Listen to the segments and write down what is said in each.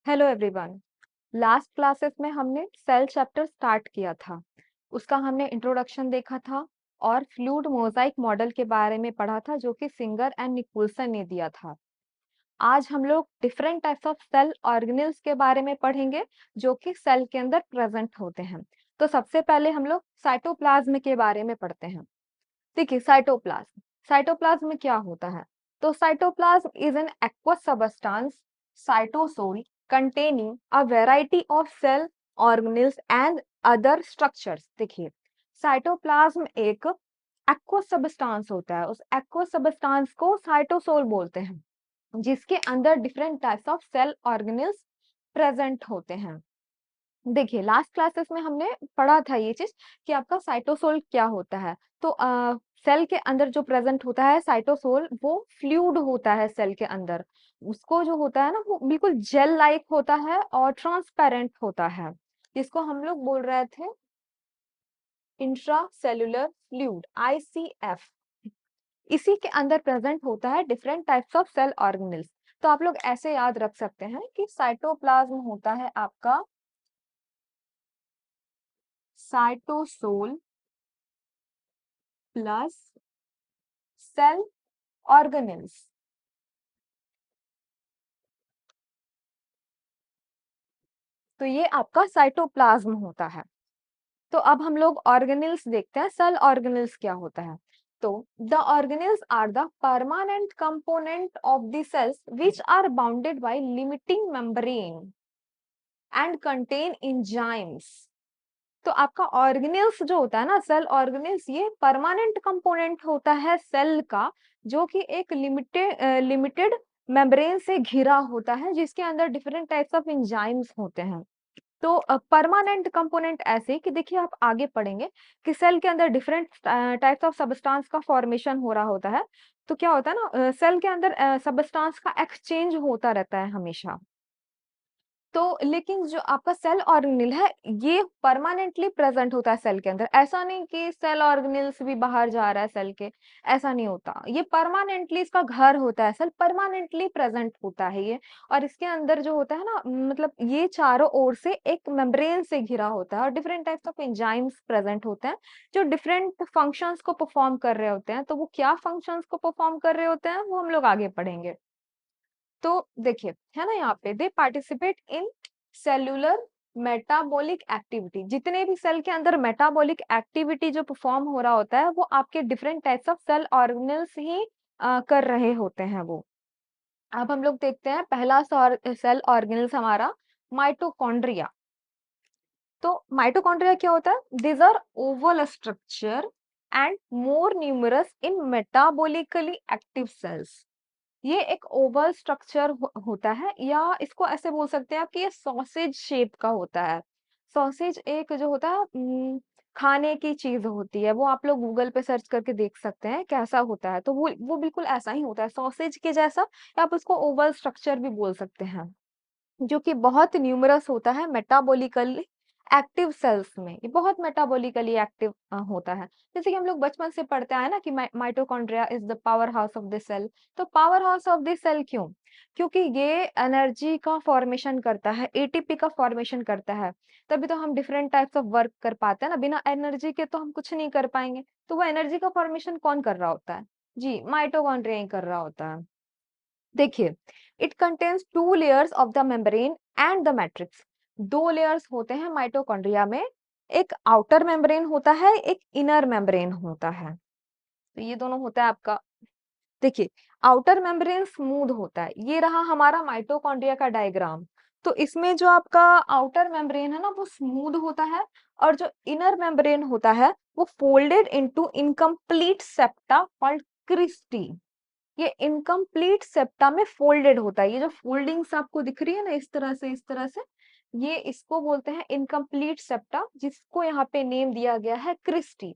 Hello everyone. Last classes में हमने cell chapter start किया था। उसका हमने इंट्रोडक्शन देखा था और फ्लूइड मोजाइक मॉडल के बारे में पढ़ा था जो कि सिंगर एंड निकोल्सन ने दिया था। आज हम लोग different types of cell organelles के बारे में पढ़ेंगे जो कि सेल के अंदर प्रेजेंट होते हैं। तो सबसे पहले हम लोग साइटोप्लाज्म के बारे में पढ़ते हैं। देखिए, साइटोप्लाज्म साइटोप्लाज्म में क्या होता है। तो cytoplasm is an aqueous substance cytosol containing a variety of cell organelles and other structures। देखिए, साइटोप्लाज्म एक एक्वस सबस्टांस होता है। उस एक्वस सबस्टांस को साइटोसोल बोलते हैं जिसके अंदर different types of cell organelles present होते हैं। देखिए, लास्ट क्लासेस में हमने पढ़ा था ये चीज कि आपका साइटोसोल क्या होता है। तो सेल के अंदर जो प्रेजेंट होता है साइटोसोल, वो फ्लूइड होता है सेल के अंदर। उसको जो होता है ना, वो बिल्कुल जेल लाइक होता है और ट्रांसपेरेंट होता है, जिसको हम लोग बोल रहे थे इंट्रासेल्युलर फ्लूइड, आईसीएफ। इसी के अंदर प्रेजेंट होता है different types of cell organelles. तो आप लोग ऐसे याद रख सकते हैं कि साइटोप्लाज्म होता है आपका साइटोसोल प्लस सेल ऑर्गेनेल्स। तो ये आपका साइटोप्लाज्म होता है। तो अब हम लोग ऑर्गेनेल्स देखते हैं। सेल ऑर्गेनेल्स क्या होता है। तो the organelles are the permanent component of the cells which are bounded by limiting membrane and contain enzymes. तो आपका ऑर्गेनेल्स जो होता है ना, सेल ऑर्गेनेल्स, ये परमानेंट कंपोनेंट होता है सेल का, जो कि एक लिमिटेड मेम्ब्रेन से घिरा होता है जिसके अंदर डिफरेंट टाइप्स ऑफ एंजाइम्स होते हैं। तो परमानेंट कंपोनेंट ऐसे कि देखिए, आप आगे पढ़ेंगे कि सेल के अंदर डिफरेंट टाइप्स ऑफ सब्सटेंस का फॉर्मेशन हो रहा होता है। तो क्या होता है ना, सेल के अंदर सब्सटेंस का एक्सचेंज होता रहता है हमेशा। तो लेकिन जो आपका सेल ऑर्गेनेल है, ये परमानेंटली प्रेजेंट होता है सेल के अंदर। ऐसा नहीं कि सेल ऑर्गेनेल्स भी बाहर जा रहा है सेल के, ऐसा नहीं होता। ये परमानेंटली इसका घर होता है, सेल परमानेंटली प्रेजेंट होता है ये। और इसके अंदर जो होता है ना, मतलब ये चारों ओर से एक मेम्ब्रेन से घिरा होता है और different types of enzymes present होते हैं जो डिफरेंट फंक्शंस को परफॉर्म कर रहे होते हैं। तो वो क्या फंक्शंस को परफॉर्म कर रहे होते हैं वो हम लोग आगे पढ़ेंगे। तो देखिए, है ना, यहाँ पे दे participate in cellular metabolic activity. जितने भी सेल के अंदर मेटाबॉलिक एक्टिविटी जो परफॉर्म हो रहा होता है, वो आपके different types of cell organelles ही कर रहे होते हैं वो। अब हम लोग देखते हैं पहला सेल ऑर्गेनल्स हमारा माइटोकॉन्ड्रिया। तो माइटोकॉन्ड्रिया क्या होता है। This are oval structure and more numerous in metabolically active cells. ये एक ओवल स्ट्रक्चर होता है, या इसको ऐसे बोल सकते हैं आप कि ये सॉसेज शेप का होता है। सॉसेज एक जो होता है खाने की चीज होती है, वो आप लोग गूगल पे सर्च करके देख सकते हैं कैसा होता है। तो वो बिल्कुल ऐसा ही होता है, सॉसेज के जैसा। या आप उसको ओवल स्ट्रक्चर भी बोल सकते हैं, जो कि बहुत न्यूमरस होता है मेटाबॉलिकली एक्टिव सेल्स में। ये बहुत मेटाबॉलिकली एक्टिव होता है। जैसे कि हम लोग बचपन से पढ़ते आए ना कि mitochondria is the power house of the cell. तो power house of the cell क्यों? क्योंकि ये एनर्जी का फॉर्मेशन करता है, एटीपी का फॉर्मेशन करता है। तभी तो हम डिफरेंट टाइप्स ऑफ वर्क कर पाते हैं ना। बिना एनर्जी के तो हम कुछ नहीं कर पाएंगे। तो वो एनर्जी का फॉर्मेशन कौन कर रहा होता है? जी, माइटोकॉन्ड्रिया ही कर रहा होता है। देखिए, it contains two layers of the membrane and the matrix. दो लेयर्स होते हैं माइटोकॉन्ड्रिया में। एक आउटर मेम्ब्रेन होता है, एक इनर मेम्ब्रेन होता है। तो ये दोनों होता है आपका। देखिए, आउटर मेम्ब्रेन स्मूथ होता है। ये रहा हमारा माइटोकॉन्ड्रिया का डायग्राम। तो इसमें जो आपका आउटर मेम्ब्रेन है ना, वो स्मूथ होता है। और जो इनर मेम्ब्रेन होता है, वो folded into incomplete septa called cristae. ये इनकम्प्लीट सेप्टा में फोल्डेड होता है। ये जो फोल्डिंग्स आपको दिख रही है ना, इस तरह से, ये इसको बोलते हैं इनकम्प्लीट सेप्टा, जिसको यहाँ पे नेम दिया गया है क्रिस्टी।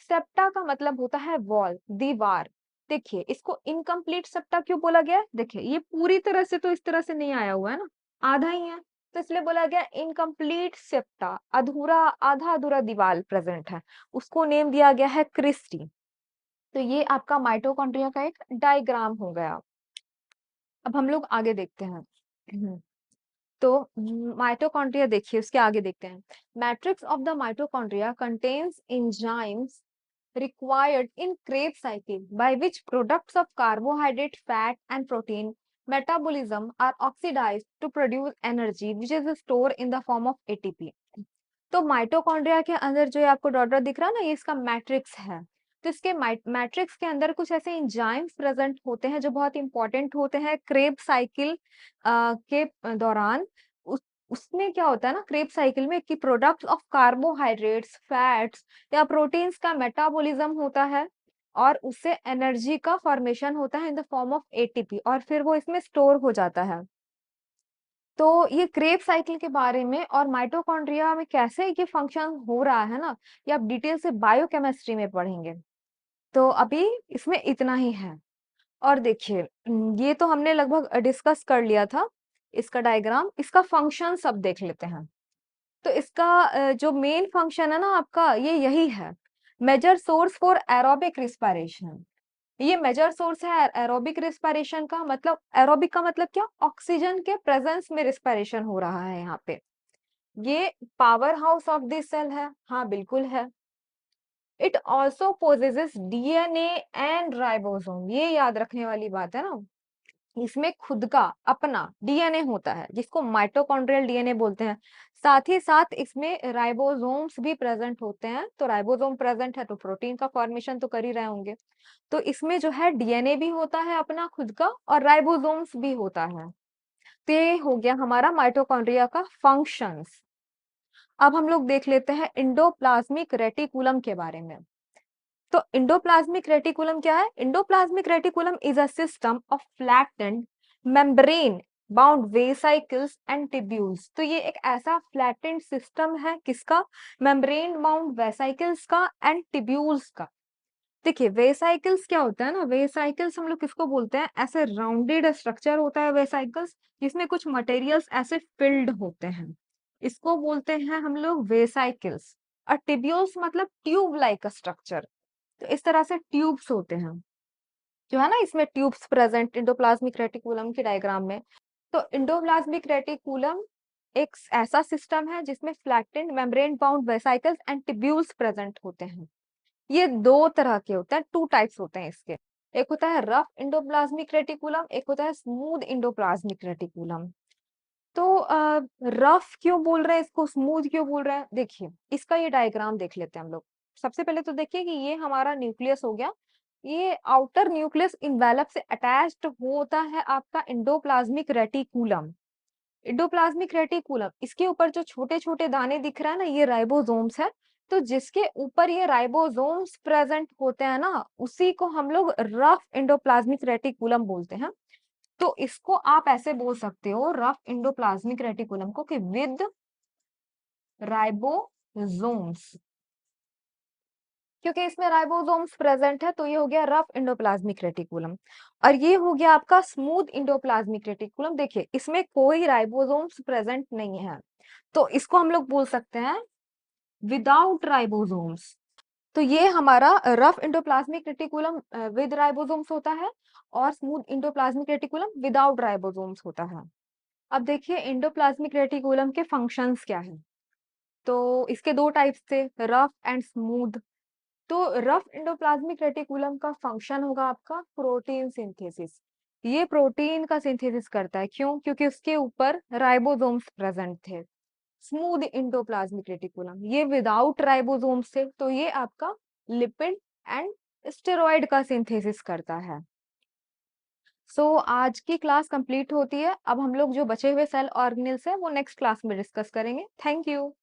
सेप्टा का मतलब होता है वॉल, दीवार। देखिए, इसको इनकम्प्लीट सेप्टा क्यों बोला गया है? देखिए, ये पूरी तरह से तो इस तरह से नहीं आया हुआ है ना, आधा ही है। तो इसलिए बोला गया इनकम्प्लीट सेप्टा, अधूरा, आधा अधूरा दीवार प्रेजेंट है। उसको नेम दिया गया है क्रिस्टी। तो ये आपका माइटोकॉन्ड्रिया का एक डायग्राम हो गया। अब हम लोग आगे देखते हैं। तो माइटोकॉन्ड्रिया देखिए, उसके आगे देखते हैं। Matrix of the mitochondria contains enzymes required in Krebs cycle by which products of carbohydrate, fat and protein metabolism are oxidized to produce energy which is stored in the form of ATP। तो mitochondria के अंदर जो ये आपको dot dot दिख रहा है ना, ये इसका मैट्रिक्स है। तो इसके मैट्रिक्स के अंदर कुछ ऐसे एंजाइम्स प्रेजेंट होते हैं जो बहुत इंपॉर्टेंट होते हैं क्रेब्स साइकिल के दौरान। उसमें क्या होता है ना, क्रेब्स साइकिल में कि प्रोडक्ट्स ऑफ कार्बोहाइड्रेट्स, फैट्स या प्रोटीन्स का मेटाबॉलिज्म होता है और उससे एनर्जी का फॉर्मेशन होता है in the form of ATP, और फिर वो इसमें स्टोर हो जाता है। तो ये क्रेब्स साइकिल के बारे में और माइटोकॉन्ड्रिया में कैसे ये फंक्शन हो रहा है ना, ये आप डिटेल से बायोकेमिस्ट्री में पढ़ेंगे। तो अभी इसमें इतना ही है। और देखिए, ये तो हमने लगभग डिस्कस कर लिया था इसका डायग्राम। इसका फंक्शन सब देख लेते हैं। तो इसका जो मेन फंक्शन है ना आपका, ये यही है, major source for aerobic respiration. ये मेजर सोर्स है एरोबिक रिस्पायरेशन का। मतलब एरोबिक का मतलब क्या, ऑक्सीजन के प्रेजेंस में रिस्पायरेशन हो रहा है यहाँ पे। ये power house of this cell है, हाँ बिल्कुल है। It also possesses DNA and ribosome, ये याद रखने वाली बात है ना। इसमें खुद का अपना डीएनए होता है जिसको माइटोकॉन्ड्रियल डीएनए बोलते हैं। साथ ही साथ इसमें राइबोसोम्स भी प्रेजेंट होते हैं। तो राइबोसोम प्रेजेंट है तो प्रोटीन का फॉर्मेशन तो कर ही रहे होंगे। तो इसमें जो है डीएनए भी होता है अपना खुद का और राइबोसोम्स भी होता है। तो ये हो गया हमारा माइटोकॉन्ड्रिया का फंक्शंस। अब हम लोग देख लेते हैं इंडोप्लाज्मिक रेटिकुलम के बारे में। तो इंडोप्लाज्मिक रेटिकुलम क्या है? Endoplasmic reticulum is a system of flattened membrane bound vesicles and tubules. तो ये एक ऐसा फ्लैटेंड सिस्टम है किसका? मेम्ब्रेन बाउंड वेसाइकल्स का एंड टिब्यूल्स का। देखिए वेसाइकल्स क्या होता है ना, वेसाइकल्स हम लोग किसको बोलते हैं? ऐसे राउंडेड स्ट्रक्चर होता है वेसाइकल्स, जिसमें कुछ मटेरियल्स ऐसे फिल्ड होते हैं, इसको बोलते हैं हम लोग वेसाइकल्स। और टिब्यूल्स मतलब ट्यूब लाइक स्ट्रक्चर। तो इस तरह से ट्यूब्स होते हैं, जो है ना, इसमें ट्यूब्स प्रेजेंट इंडोप्लाज्मिक रेटिकुलम की डायग्राम में। तो इंडोप्लाज्मिक रेटिकुलम एक ऐसा सिस्टम है जिसमें flattened membrane bound vesicles and tubules present होते हैं। ये दो तरह के होते हैं, टू टाइप्स होते हैं इसके। एक होता है रफ इंडोप्लाज्मिक रेटिकुलम, एक होता है स्मूथ इंडोप्लाज्मिक रेटिकुलम। तो रफ क्यों बोल रहे हैं इसको, स्मूथ क्यों बोल रहे हैं? देखिए इसका ये डायग्राम देख लेते हैं हम लोग। सबसे पहले तो देखिए कि ये हमारा न्यूक्लियस हो गया। ये आउटर न्यूक्लियस इन्वेलप से अटैच्ड होता है आपका इंडोप्लाज्मिक रेटिकुलम। इंडोप्लाज्मिक रेटिकुलम, इसके ऊपर जो छोटे छोटे दाने दिख रहा है ना, ये राइबोसोम्स है। तो जिसके ऊपर ये राइबोसोम्स प्रेजेंट होते हैं ना, उसी को हम लोग रफ इंडोप्लाज्मिक रेटिकुलम बोलते हैं। तो इसको आप ऐसे बोल सकते हो रफ इंडोप्लाज्मिक रेटिकुलम को कि विद राइबोसोम्स, क्योंकि इसमें राइबोसोम्स प्रेजेंट है। तो ये हो गया रफ इंडोप्लाज्मिक रेटिकुलम। और ये हो गया आपका स्मूथ इंडोप्लाज्मिक रेटिकुलम। देखिए इसमें कोई राइबोसोम्स प्रेजेंट नहीं है, तो इसको हम लोग बोल सकते हैं विदाउट राइबोसोम्स। तो ये हमारा rough endoplasmic reticulum with ribosomes होता है और smooth endoplasmic reticulum without ribosomes होता है। अब देखिए इंडोप्लाज्मिक रेटिकुलम के फंक्शंस क्या है। तो इसके दो टाइप्स थे, रफ एंड स्मूथ। तो रफ इंडोप्लाज्मिक रेटिकुलम का फंक्शन होगा आपका प्रोटीन सिंथेसिस। ये प्रोटीन का सिंथेसिस करता है, क्यों? क्योंकि उसके ऊपर राइबोसोम्स प्रेजेंट थे। स्मूथ इंडोप्लाज्मिक रेटिकुलम ये विदाउट राइबोसोम्स थे, तो ये आपका लिपिड एंड स्टेरॉइड का सिंथेसिस करता है। आज की क्लास कंप्लीट होती है। अब हम लोग जो बचे हुए सेल ऑर्गेनेल्स है वो नेक्स्ट क्लास में डिस्कस करेंगे। Thank you.